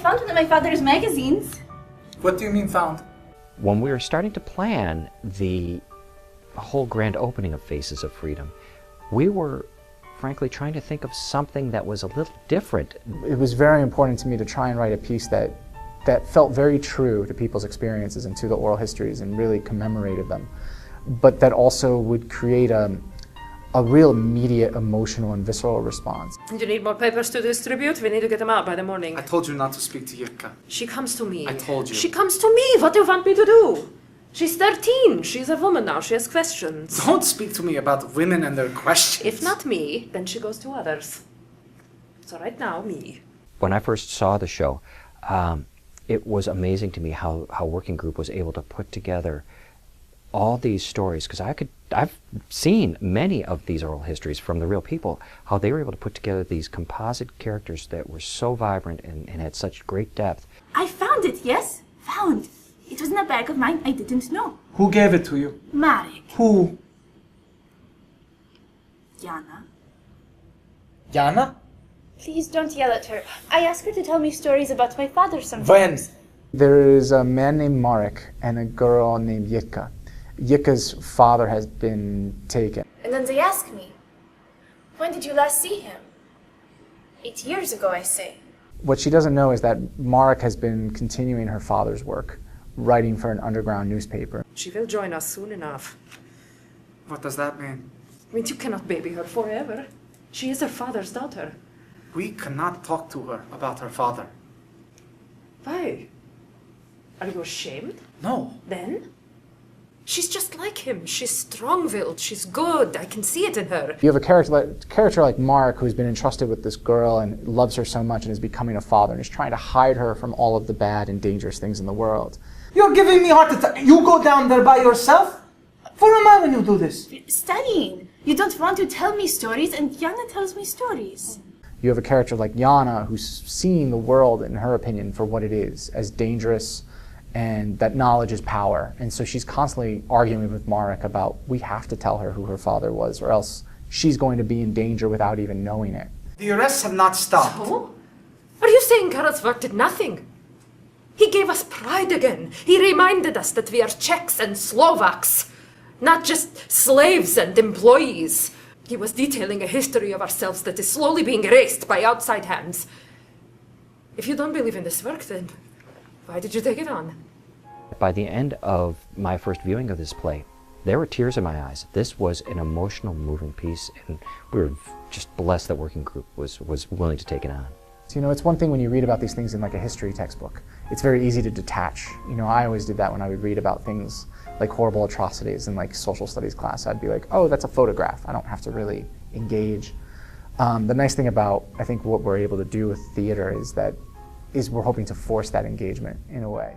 found one of my father's magazines. What do you mean found? When we were starting to plan the whole grand opening of Faces of Freedom, we were frankly trying to think of something that was a little different. It was very important to me to try and write a piece that felt very true to people's experiences and to the oral histories and really commemorated them, but that also would create a real immediate emotional and visceral response. You need more papers to distribute? We need to get them out by the morning. I told you not to speak to Jitka. She comes to me. I told you. She comes to me. What do you want me to do? She's 13. She's a woman now. She has questions. Don't speak to me about women and their questions. If not me, then she goes to others. So right now, me. When I first saw the show, it was amazing to me how Working Group was able to put together all these stories, because I've seen many of these oral histories from the real people, how they were able to put together these composite characters that were so vibrant and had such great depth. I found it, yes? Found. It was in a bag of mine. I didn't know. Who gave it to you? Marek. Who? Jana. Jana? Please don't yell at her. I asked her to tell me stories about my father When? sometimes. There is a man named Marek and a girl named Jitka. Jitka's father has been taken. And then they ask me, when did you last see him? 8 years ago, I say. What she doesn't know is that Marek has been continuing her father's work, writing for an underground newspaper. She will join us soon enough. What does that mean? I mean, you cannot baby her forever. She is her father's daughter. We cannot talk to her about her father. Why? Are you ashamed? No. Then? She's just like him. She's strong-willed. She's good. I can see it in her. You have a character like Marek who's been entrusted with this girl and loves her so much and is becoming a father and is trying to hide her from all of the bad and dangerous things in the world. You're giving me heart attack. You go down there by yourself? For a man when you do this? Studying. You don't want to tell me stories, and Jana tells me stories. You have a character like Jana who's seeing the world, in her opinion, for what it is, as dangerous, and that knowledge is power. And so she's constantly arguing with Marek about, we have to tell her who her father was, or else she's going to be in danger without even knowing it. The arrests have not stopped. Oh? Are you saying Karol's work did nothing? He gave us pride again. He reminded us that we are Czechs and Slovaks, not just slaves and employees. He was detailing a history of ourselves that is slowly being erased by outside hands. If you don't believe in this work, then why did you take it on? By the end of my first viewing of this play, there were tears in my eyes. This was an emotional, moving piece, and we were just blessed that Working Group was willing to take it on. So, you know, it's one thing when you read about these things in like a history textbook. It's very easy to detach. You know, I always did that when I would read about things like horrible atrocities in like social studies class. I'd be like, oh, that's a photograph. I don't have to really engage. The nice thing about, I think, what we're able to do with theater is we're hoping to force that engagement in a way.